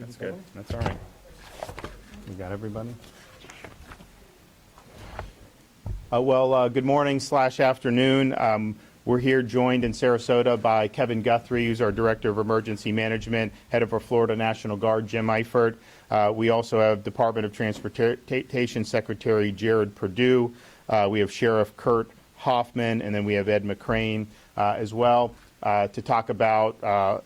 That's good. That's all right. We got everybody? Good morning / afternoon. We're here joined in Sarasota by Kevin Guthrie, who's our Director of Emergency Management, head of our Florida National Guard, Jim Eifert. We also have Department of Transportation Secretary Jared Perdue. We have Sheriff Kurt Hoffman, and then we have Ed McCrane as well to talk about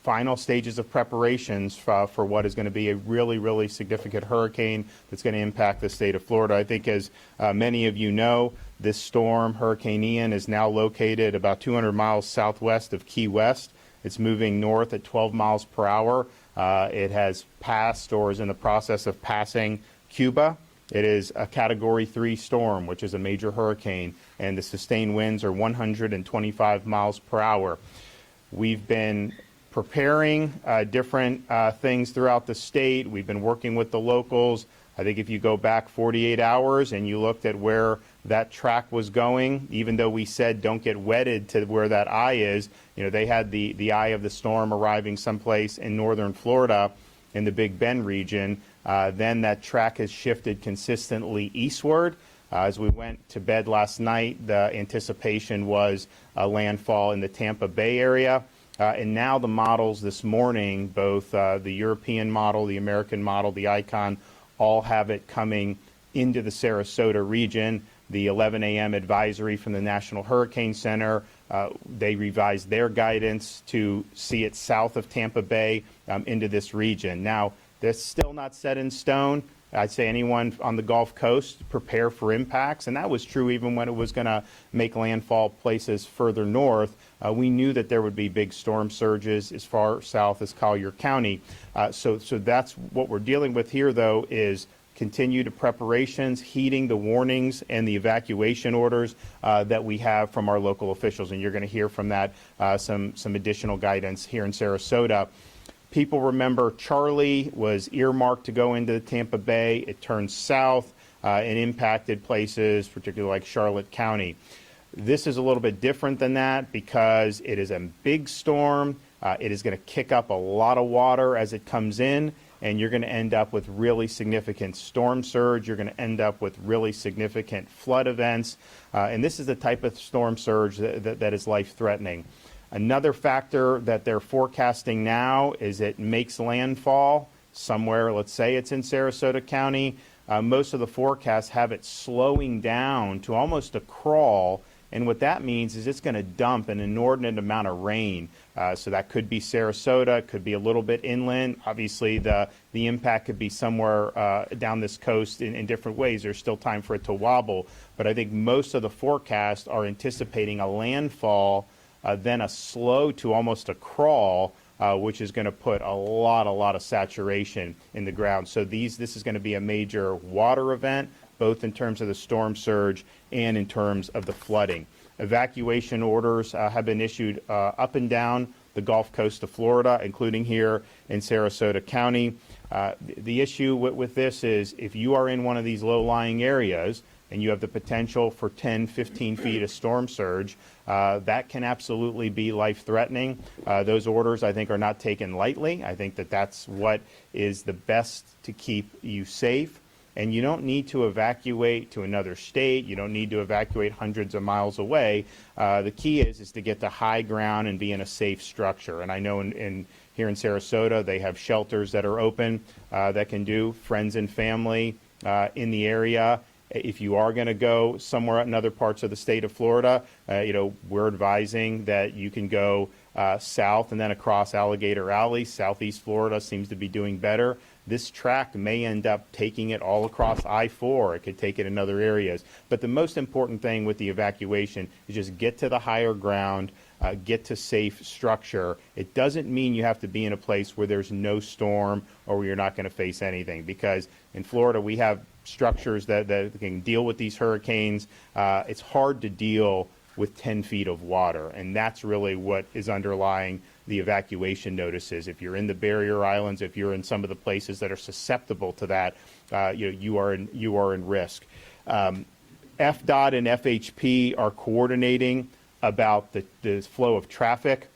final stages of preparations for what is going to be a really, really significant hurricane that's going to impact the state of Florida. I think as many of you know, this storm, Hurricane Ian, is now located about 200 miles southwest of Key West. It's moving north at 12 miles per hour. It has passed or is in the process of passing Cuba. It is a Category 3 storm, which is a major hurricane, and the sustained winds are 125 miles per hour. We've been preparing different things throughout the state. We've been working with the locals. I think if you go back 48 hours and you looked at where that track was going, even though we said don't get wedded to where that eye is, you know, they had the eye of the storm arriving someplace in northern Florida in the Big Bend region. Then that track has shifted consistently eastward. As we went to bed last night, the anticipation was a landfall in the Tampa Bay area. And now the models this morning, both the European model, the American model, the ICON, all have it coming into the Sarasota region. The 11 a.m. advisory from the National Hurricane Center, they revised their guidance to see it south of Tampa Bay into this region. Now, that's still not set in stone. I'd say anyone on the Gulf Coast prepare for impacts, and that was true even when it was going to make landfall places further north. We knew that there would be big storm surges as far south as Collier County. So that's what we're dealing with here, though, is continued preparations, heeding the warnings and the evacuation orders that we have from our local officials, and you're going to hear from that some additional guidance here in Sarasota. People remember Charlie was earmarked to go into Tampa Bay. It turned south and impacted places, particularly like Charlotte County. This is a little bit different than that because it is a big storm. It is going to kick up a lot of water as it comes in, and you're going to end up with really significant storm surge. You're going to end up with really significant flood events. And this is the type of storm surge that is life-threatening. Another factor that they're forecasting now is it makes landfall somewhere, let's say it's in Sarasota County. Most of the forecasts have it slowing down to almost a crawl, and what that means is it's going to dump an inordinate amount of rain. So that could be Sarasota, could be a little bit inland. Obviously, the impact could be somewhere down this coast in different ways. There's still time for it to wobble, but I think most of the forecasts are anticipating a landfall, then a slow to almost a crawl, which is going to put a lot of saturation in the ground. So this is going to be a major water event, both in terms of the storm surge and in terms of the flooding. Evacuation orders have been issued up and down the Gulf Coast of Florida, including here in Sarasota County. The issue with this is if you are in one of these low-lying areas and you have the potential for 10, 15 feet of storm surge, that can absolutely be life-threatening. Those orders, I think, are not taken lightly. I think that that's what is the best to keep you safe. And you don't need to evacuate to another state. You don't need to evacuate hundreds of miles away. The key is to get to high ground and be in a safe structure. And I know here in Sarasota, they have shelters that are open that can do friends and family in the area. If you are going to go somewhere in other parts of the state of Florida, we're advising that you can go south and then across Alligator Alley. Southeast Florida seems to be doing better. This track may end up taking it all across I-4. It could take it in other areas. But the most important thing with the evacuation is just get to the higher ground, get to safe structure. It doesn't mean you have to be in a place where there's no storm or where you're not going to face anything, because in Florida we have structures that can deal with these hurricanes. It's hard to deal with 10 feet of water, and that's really what is underlying the evacuation notices. If you're in the barrier islands, if you're in some of the places that are susceptible to that, you are in risk. FDOT and FHP are coordinating about the flow of traffic.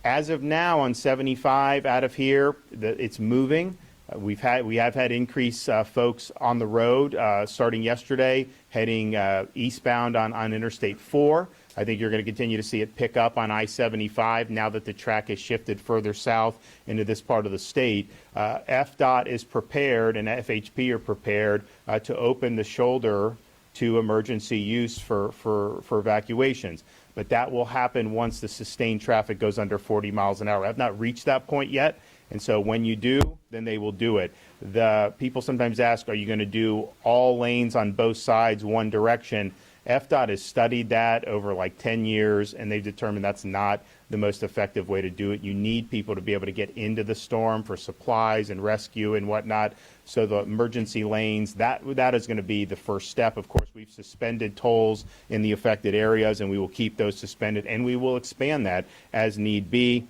As of now, on 75 out of here, it's moving. We have had increased folks on the road starting yesterday, heading eastbound on Interstate 4. I think you're going to continue to see it pick up on I-75 now that the track has shifted further south into this part of the state. FDOT is prepared and FHP are prepared to open the shoulder to emergency use for evacuations. But that will happen once the sustained traffic goes under 40 miles an hour. I've not reached that point yet, and so when you do, then they will do it. The people sometimes ask, are you going to do all lanes on both sides one direction? FDOT has studied that over like 10 years, and they've determined that's not the most effective way to do it. You need people to be able to get into the storm for supplies and rescue and whatnot. So the emergency lanes, that is going to be the first step. Of course, we've suspended tolls in the affected areas, and we will keep those suspended, and we will expand that as need be.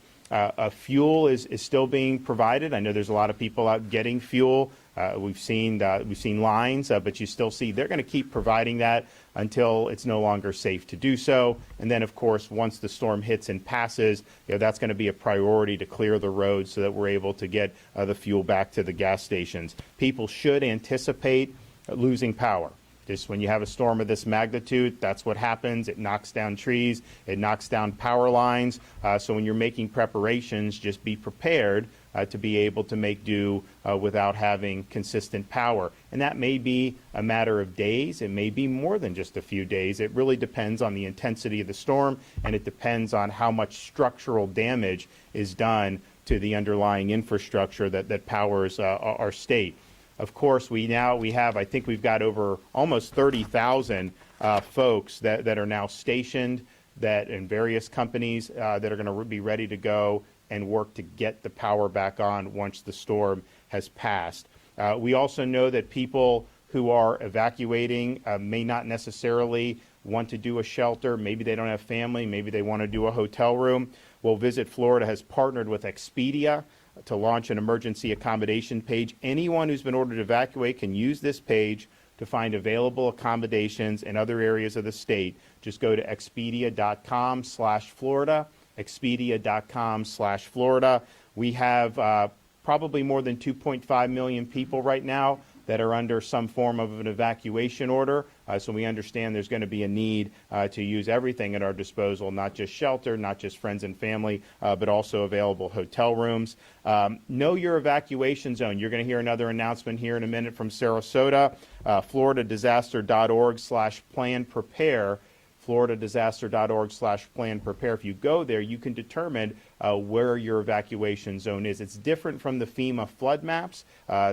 Fuel is still being provided. I know there's a lot of people out getting fuel. We've seen lines, but you still see they're going to keep providing that until it's no longer safe to do so. And then, of course, once the storm hits and passes, that's going to be a priority to clear the roads so that we're able to get the fuel back to the gas stations. People should anticipate losing power. Just when you have a storm of this magnitude, that's what happens. It knocks down trees, it knocks down power lines. So when you're making preparations, just be prepared to be able to make do without having consistent power. And that may be a matter of days. It may be more than just a few days. It really depends on the intensity of the storm, and it depends on how much structural damage is done to the underlying infrastructure that powers our state. Of course, we have, I think we've got over almost 30,000 folks that are now stationed in various companies that are going to be ready to go and work to get the power back on once the storm has passed. We also know that people who are evacuating may not necessarily want to do a shelter. Maybe they don't have family. Maybe they want to do a hotel room. Well, Visit Florida has partnered with Expedia to launch an emergency accommodation page. Anyone who's been ordered to evacuate can use this page to find available accommodations in other areas of the state. Just go to expedia.com/Florida, expedia.com/Florida. We have probably more than 2.5 million people right now that are under some form of an evacuation order. So we understand there's going to be a need to use everything at our disposal, not just shelter, not just friends and family, but also available hotel rooms. Know your evacuation zone. You're going to hear another announcement here in a minute from Sarasota. FloridaDisaster.org/plan-prepare. FloridaDisaster.org/plan-prepare. If you go there, you can determine where your evacuation zone is. It's different from the FEMA flood maps.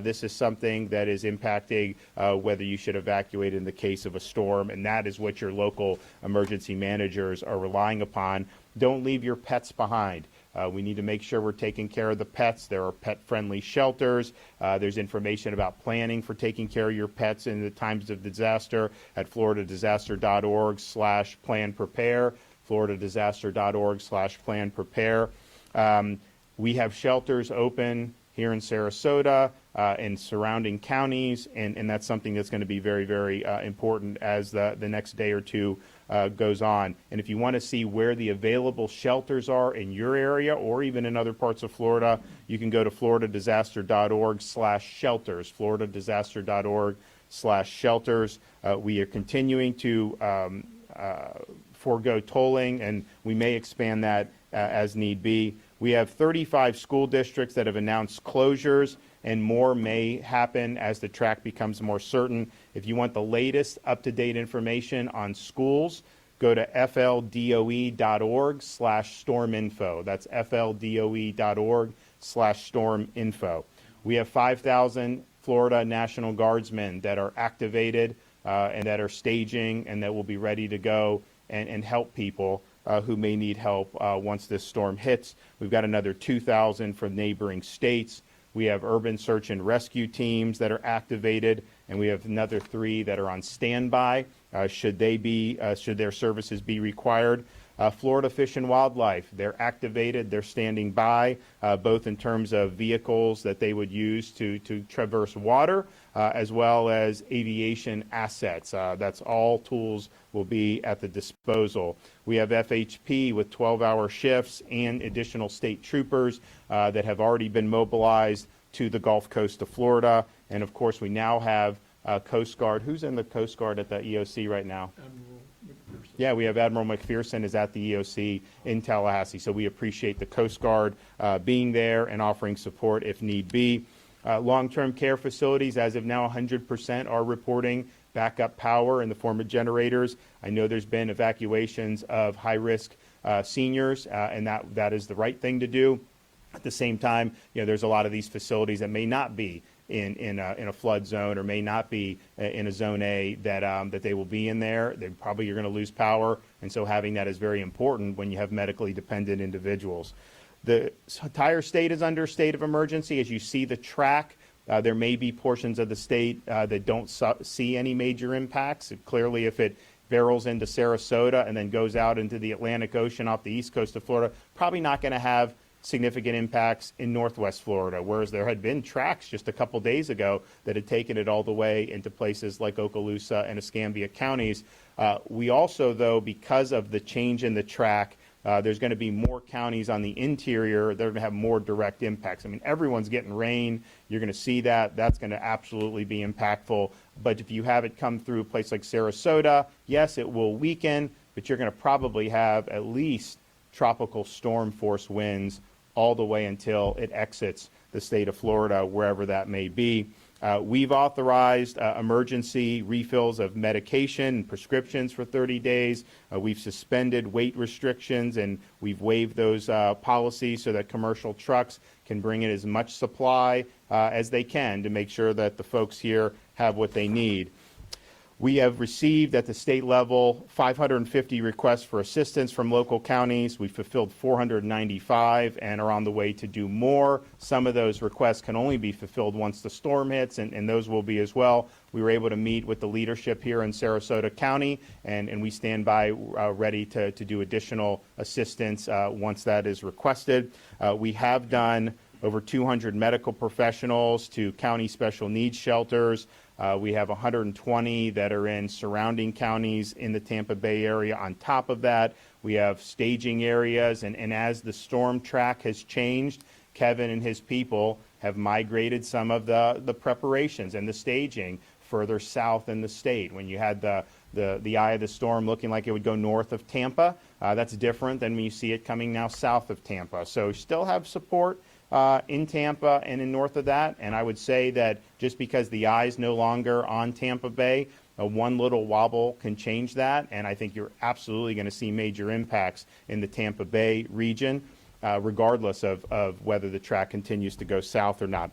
This is something that is impacting whether you should evacuate in the case of a storm, and that is what your local emergency managers are relying upon. Don't leave your pets behind. We need to make sure we're taking care of the pets. There are pet-friendly shelters. There's information about planning for taking care of your pets in the times of disaster at FloridaDisaster.org/plan-prepare, FloridaDisaster.org/plan-prepare. We have shelters open here in Sarasota and surrounding counties, and that's something that's going to be very, very important as the next day or two goes on. And if you want to see where the available shelters are in your area or even in other parts of Florida, you can go to FloridaDisaster.org/shelters, FloridaDisaster.org/shelters. We are continuing to forego tolling, and we may expand that as need be. We have 35 school districts that have announced closures, and more may happen as the track becomes more certain. If you want the latest up-to-date information on schools, go to fldoe.org/storminfo. That's fldoe.org/storminfo. We have 5,000 Florida National Guardsmen that are activated and that are staging and that will be ready to go and help people who may need help once this storm hits. We've got another 2,000 from neighboring states. We have urban search and rescue teams that are activated, and we have another 3 that are on standby should their services be required. Florida Fish and Wildlife, they're activated, they're standing by, both in terms of vehicles that they would use to traverse water, as well as aviation assets. That's all tools will be at the disposal. We have FHP with 12-hour shifts and additional state troopers that have already been mobilized to the Gulf Coast of Florida. And of course, we now have Coast Guard. Who's in the Coast Guard at the EOC right now? Admiral McPherson. Yeah, we have Admiral McPherson is at the EOC in Tallahassee. So we appreciate the Coast Guard being there and offering support if need be. Long-term care facilities, as of now, 100% are reporting backup power in the form of generators. I know there's been evacuations of high-risk seniors, and that is the right thing to do. At the same time, there's a lot of these facilities that may not be in a flood zone or may not be in a zone A that they will be in there. They probably are going to lose power, and so having that is very important when you have medically dependent individuals. The entire state is under state of emergency. As you see the track, there may be portions of the state that don't see any major impacts. Clearly, if it barrels into Sarasota and then goes out into the Atlantic Ocean off the east coast of Florida, probably not going to have significant impacts in northwest Florida, whereas there had been tracks just a couple days ago that had taken it all the way into places like Okaloosa and Escambia counties. We also, though, because of the change in the track, there's going to be more counties on the interior that are going to have more direct impacts. I mean, everyone's getting rain. You're going to see that. That's going to absolutely be impactful. But if you have it come through a place like Sarasota, yes, it will weaken, but you're going to probably have at least tropical storm force winds all the way until it exits the state of Florida, wherever that may be. We've authorized emergency refills of medication and prescriptions for 30 days. We've suspended weight restrictions, and we've waived those policies so that commercial trucks can bring in as much supply as they can to make sure that the folks here have what they need. We have received at the state level 550 requests for assistance from local counties. We fulfilled 495 and are on the way to do more. Some of those requests can only be fulfilled once the storm hits, and those will be as well. We were able to meet with the leadership here in Sarasota County, and we stand by ready to do additional assistance once that is requested. We have done over 200 medical professionals to county special needs shelters. We have 120 that are in surrounding counties in the Tampa Bay area. On top of that, we have staging areas, and as the storm track has changed, Kevin and his people have migrated some of the preparations and the staging further south in the state. When you had the eye of the storm looking like it would go north of Tampa, that's different than when you see it coming now south of Tampa. So still have support in Tampa and in north of that, and I would say that just because the eye is no longer on Tampa Bay, one little wobble can change that, and I think you're absolutely going to see major impacts in the Tampa Bay region, regardless of whether the track continues to go south or not.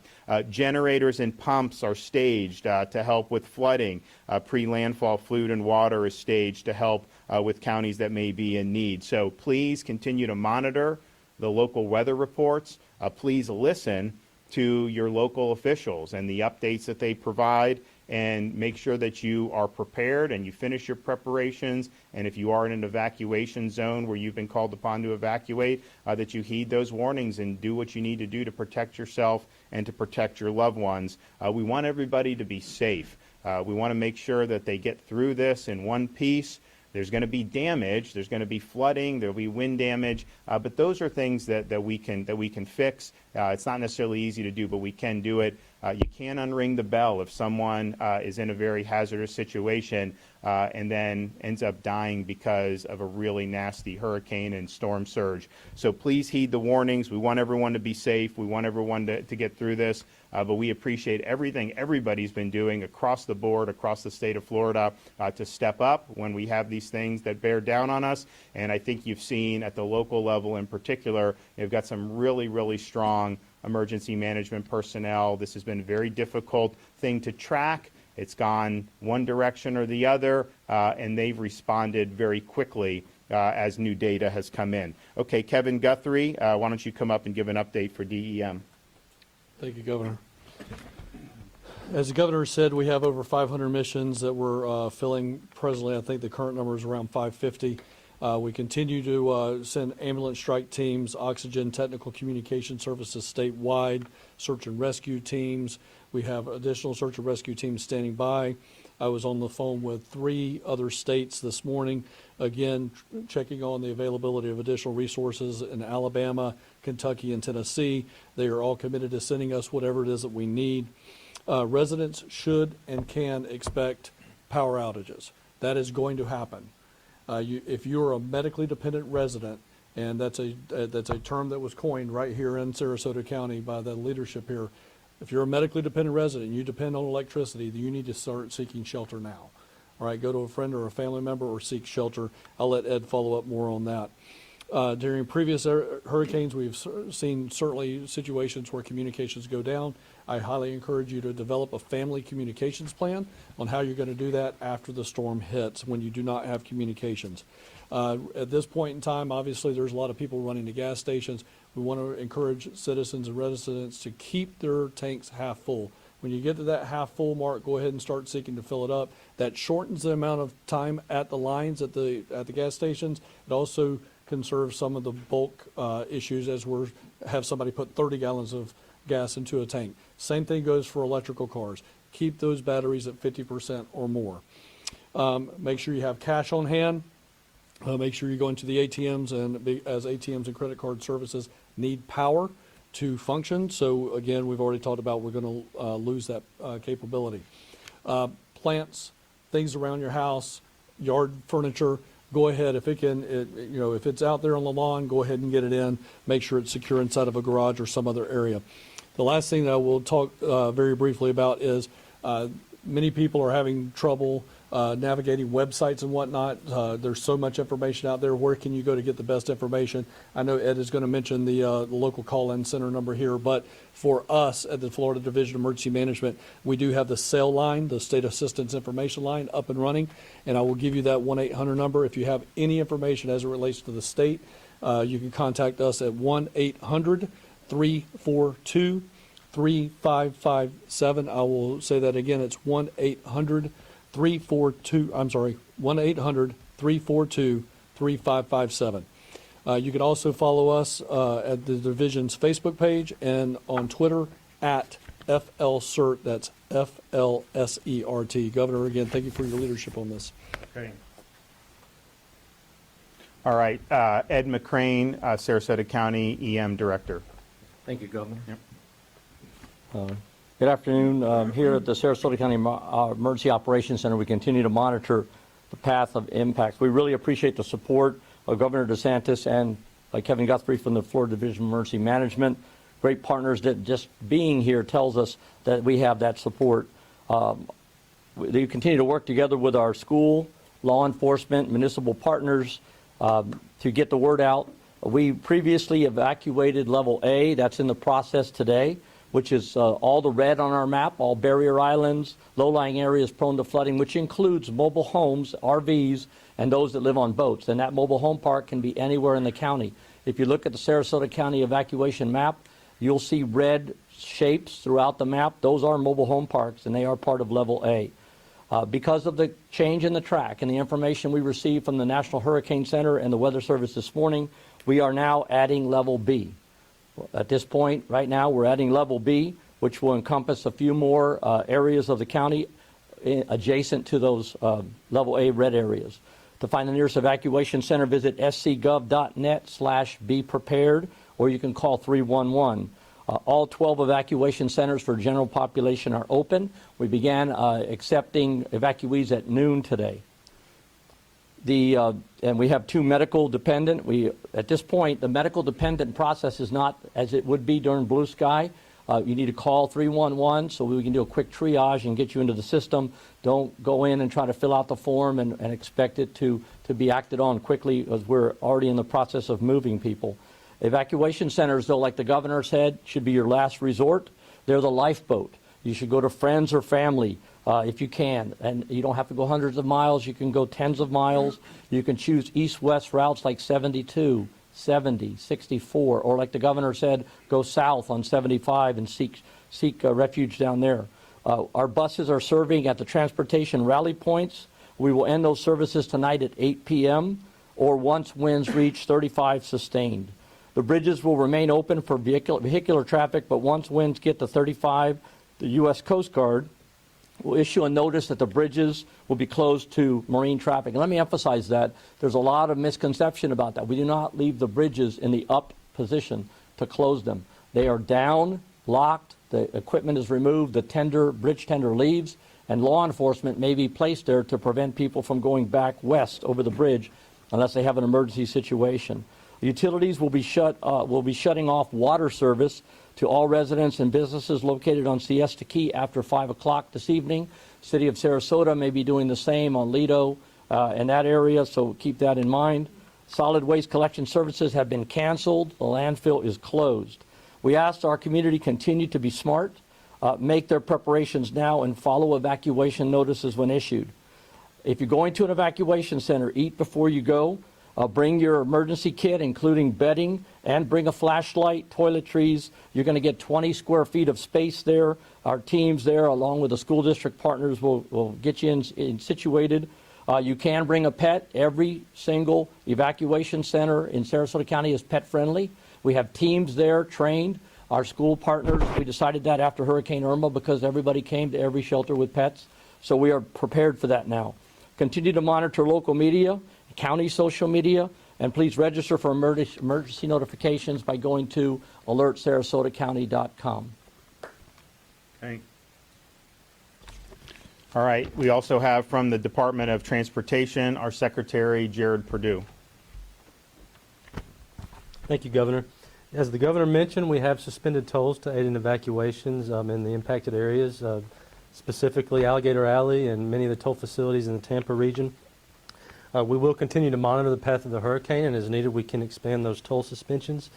Generators and pumps are staged to help with flooding. Pre-landfall fluid and water is staged to help with counties that may be in need. So please continue to monitor the local weather reports. Please listen to your local officials and the updates that they provide, and make sure that you are prepared and you finish your preparations. And if you are in an evacuation zone where you've been called upon to evacuate, that you heed those warnings and do what you need to do to protect yourself and to protect your loved ones. We want everybody to be safe. We want to make sure that they get through this in one piece. There's going to be damage, there's going to be flooding, there'll be wind damage, but those are things that we can fix. It's not necessarily easy to do, but we can do it. You can unring the bell if someone is in a very hazardous situation and then ends up dying because of a really nasty hurricane and storm surge. So please heed the warnings. We want everyone to be safe. We want everyone to get through this. But we appreciate everything everybody's been doing across the board, across the state of Florida, to step up when we have these things that bear down on us. And I think you've seen at the local level in particular, you've got some really, really strong emergency management personnel. This has been a very difficult thing to track. It's gone one direction or the other, and they've responded very quickly as new data has come in. Okay, Kevin Guthrie, why don't you come up and give an update for DEM? Thank you, Governor. As the Governor said, we have over 500 missions that we're filling presently. I think the current number is around 550. We continue to send ambulance strike teams, oxygen, technical communication services statewide, search and rescue teams. We have additional search and rescue teams standing by. I was on the phone with 3 other states this morning, again, checking on the availability of additional resources in Alabama, Kentucky, and Tennessee. They are all committed to sending us whatever it is that we need. Residents should and can expect power outages. That is going to happen. If you're a medically dependent resident, and that's a term that was coined right here in Sarasota County by the leadership here. If you're a medically dependent resident, you depend on electricity, then you need to start seeking shelter now. All right, go to a friend or a family member or seek shelter. I'll let Ed follow up more on that. During previous hurricanes, we've seen certainly situations where communications go down. I highly encourage you to develop a family communications plan on how you're going to do that after the storm hits when you do not have communications. At this point in time, obviously, there's a lot of people running to gas stations. We want to encourage citizens and residents to keep their tanks half full. When you get to that half full mark, go ahead and start seeking to fill it up. That shortens the amount of time at the lines at the gas stations. It also conserves some of the bulk issues as we have somebody put 30 gallons of gas into a tank. Same thing goes for electrical cars. Keep those batteries at 50% or more. Make sure you have cash on hand. Make sure you go into the ATMs, and as ATMs and credit card services need power to function. So again, we've already talked about we're going to lose that capability. Plants, things around your house, yard furniture. Go ahead, if if it's out there on the lawn, go ahead and get it in. Make sure it's secure inside of a garage or some other area. The last thing that I will talk very briefly about is many people are having trouble navigating websites and whatnot. There's so much information out there. Where can you go to get the best information? I know Ed is going to mention the local call-in center number here, but for us at the Florida Division of Emergency Management, we do have the SAIL line, the State Assistance Information Line, up and running, and I will give you that 1-800 number. If you have any information as it relates to the state, you can contact us at 1-800-342-3557. I will say that again. It's 1-800-342-3557. You can also follow us at the Division's Facebook page and on Twitter at FLCERT. That's FLSERT. Governor, again, thank you for your leadership on this. Okay. All right. Ed McCrane, Sarasota County EM Director. Thank you, Governor. Yep. Good afternoon. Here at the Sarasota County Emergency Operations Center, we continue to monitor the path of impacts. We really appreciate the support of Governor DeSantis and Kevin Guthrie from the Florida Division of Emergency Management. Great partners that just being here tells us that we have that support. They continue to work together with our school, law enforcement, municipal partners to get the word out. We previously evacuated level A. That's in the process today, which is all the red on our map, all barrier islands, low-lying areas prone to flooding, which includes mobile homes, RVs, and those that live on boats. And that mobile home park can be anywhere in the county. If you look at the Sarasota County evacuation map, you'll see red shapes throughout the map. Those are mobile home parks, and they are part of level A. Because of the change in the track and the information we received from the National Hurricane Center and the Weather Service this morning, we are now adding level B. At this point, right now, we're adding level B, which will encompass a few more areas of the county adjacent to those level A red areas. To find the nearest evacuation center, visit scgov.net/beprepared, or you can call 311. All 12 evacuation centers for general population are open. We began accepting evacuees at noon today. And we have 2 medical dependent. At this point, the medical dependent process is not as it would be during blue sky. You need to call 311 so we can do a quick triage and get you into the system. Don't go in and try to fill out the form and expect it to be acted on quickly, as we're already in the process of moving people. Evacuation centers, though, like the governor said, should be your last resort. They're the lifeboat. You should go to friends or family if you can. And you don't have to go hundreds of miles. You can go tens of miles. You can choose east-west routes like 72, 70, 64, or like the governor said, go south on 75 and seek refuge down there. Our buses are serving at the transportation rally points. We will end those services tonight at 8 p.m. or once winds reach 35 sustained. The bridges will remain open for vehicular traffic, but once winds get to 35, the U.S. Coast Guard will issue a notice that the bridges will be closed to marine traffic. And let me emphasize that there's a lot of misconception about that. We do not leave the bridges in the up position to close them. They are down, locked, the equipment is removed, the bridge tender leaves, and law enforcement may be placed there to prevent people from going back west over the bridge unless they have an emergency situation. Utilities will be shutting off water service to all residents and businesses located on Siesta Key after 5 o'clock this evening. City of Sarasota may be doing the same on Lido and that area, so keep that in mind. Solid waste collection services have been canceled. The landfill is closed. We asked our community continue to be smart, make their preparations now, and follow evacuation notices when issued. If you're going to an evacuation center, eat before you go. Bring your emergency kit, including bedding, and bring a flashlight, toiletries. You're going to get 20 square feet of space there. Our teams there, along with the school district partners, will get you in situated. You can bring a pet. Every single evacuation center in Sarasota County is pet friendly. We have teams there trained. Our school partners, we decided that after Hurricane Irma because everybody came to every shelter with pets. So we are prepared for that now. Continue to monitor local media, county social media, and please register for emergency notifications by going to alertsarasotacounty.com. Okay. All right. We also have from the Department of Transportation, our Secretary, Jared Perdue. Thank you, Governor. As the Governor mentioned, we have suspended tolls to aid in evacuations in the impacted areas, specifically Alligator Alley and many of the toll facilities in the Tampa region. We will continue to monitor the path of the hurricane, and as needed, we can expand those toll suspensions.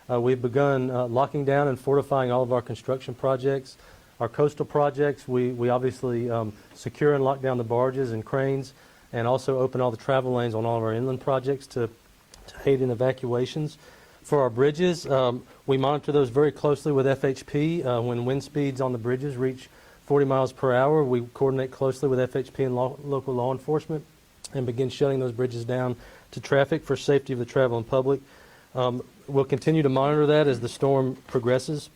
We've begun locking down and fortifying all of our construction projects. Our coastal projects, we obviously secure and lock down the barges and cranes, and also open all the travel lanes on all of our inland projects to aid in evacuations. For our bridges, we monitor those very closely with FHP. When wind speeds on the bridges reach 40 miles per hour, we coordinate closely with FHP and local law enforcement and begin shutting those bridges down to traffic for safety of the traveling public. We'll continue to monitor that as the storm progresses.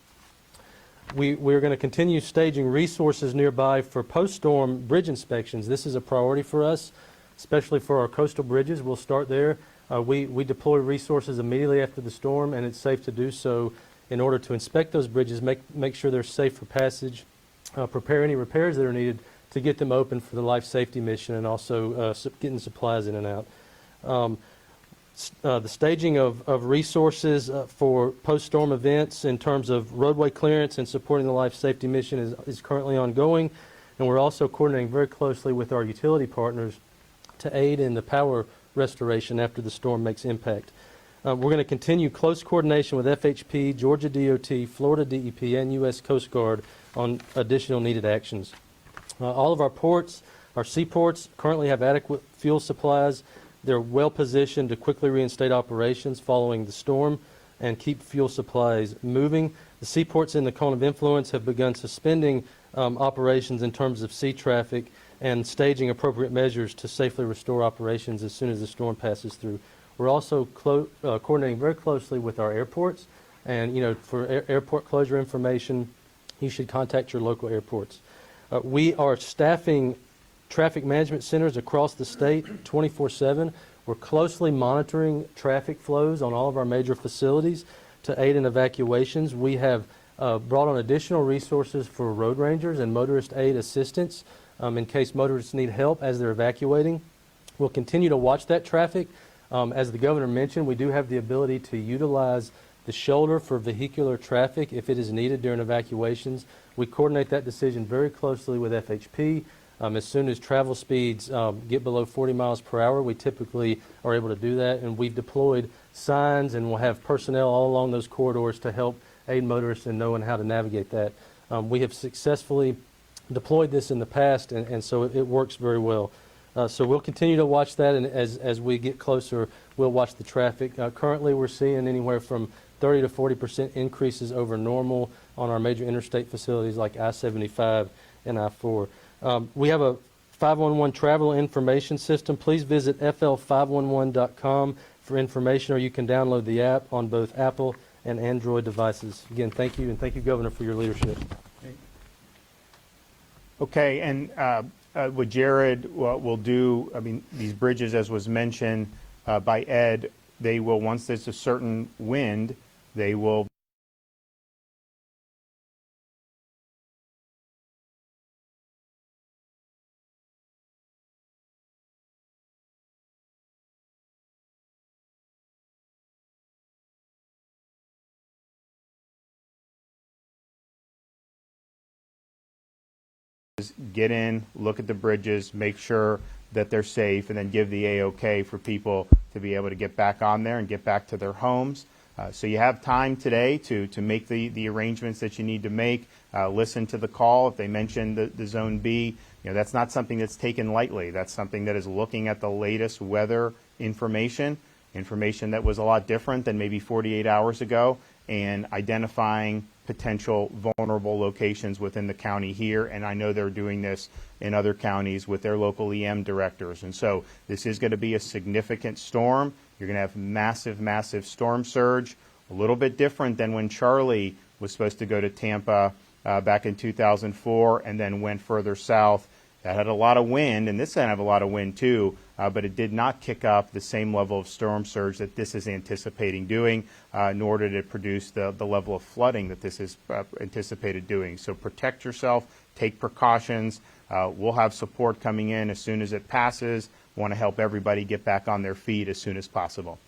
We're going to continue staging resources nearby for post-storm bridge inspections. This is a priority for us, especially for our coastal bridges. We'll start there. We deploy resources immediately after the storm, and it's safe to do so in order to inspect those bridges, make sure they're safe for passage, prepare any repairs that are needed to get them open for the life safety mission, and also getting supplies in and out. The staging of resources for post-storm events in terms of roadway clearance and supporting the life safety mission is currently ongoing, and we're also coordinating very closely with our utility partners to aid in the power restoration after the storm makes impact. We're going to continue close coordination with FHP, Georgia DOT, Florida DEP, and U.S. Coast Guard on additional needed actions. All of our ports, our seaports, currently have adequate fuel supplies. They're well positioned to quickly reinstate operations following the storm and keep fuel supplies moving. The seaports in the cone of influence have begun suspending operations in terms of sea traffic and staging appropriate measures to safely restore operations as soon as the storm passes through. We're also coordinating very closely with our airports, and for airport closure information, you should contact your local airports. We are staffing traffic management centers across the state 24/7. We're closely monitoring traffic flows on all of our major facilities to aid in evacuations. We have brought on additional resources for road rangers and motorist aid assistance in case motorists need help as they're evacuating. We'll continue to watch that traffic. As the Governor mentioned, we do have the ability to utilize the shoulder for vehicular traffic if it is needed during evacuations. We coordinate that decision very closely with FHP. As soon as travel speeds get below 40 miles per hour, we typically are able to do that, and we've deployed signs and we'll have personnel all along those corridors to help aid motorists in knowing how to navigate that. We have successfully deployed this in the past, and so it works very well. So we'll continue to watch that, and as we get closer, we'll watch the traffic. Currently, we're seeing anywhere from 30 to 40% increases over normal on our major interstate facilities like I-75 and I-4. We have a 511 travel information system. Please visit fl511.com for information, or you can download the app on both Apple and Android devices. Again, thank you, and thank you, Governor, for your leadership. Okay, and what Jared will do, I mean, these bridges, as was mentioned by Ed, they will, once there's a certain wind, they will get in, look at the bridges, make sure that they're safe, and then give the A-OK for people to be able to get back on there and get back to their homes. So you have time today to make the arrangements that you need to make. Listen to the call. If they mention the Zone B, that's not something that's taken lightly. That's something that is looking at the latest weather information that was a lot different than maybe 48 hours ago, and identifying potential vulnerable locations within the county here. And I know they're doing this in other counties with their local EM directors. And so this is going to be a significant storm. You're going to have massive, massive storm surge, a little bit different than when Charlie was supposed to go to Tampa back in 2004 and then went further south. That had a lot of wind, and this had a lot of wind too, but it did not kick up the same level of storm surge that this is anticipating doing, nor did it produce the level of flooding that this is anticipated doing. So protect yourself, take precautions. We'll have support coming in as soon as it passes. Want to help everybody get back on their feet as soon as possible.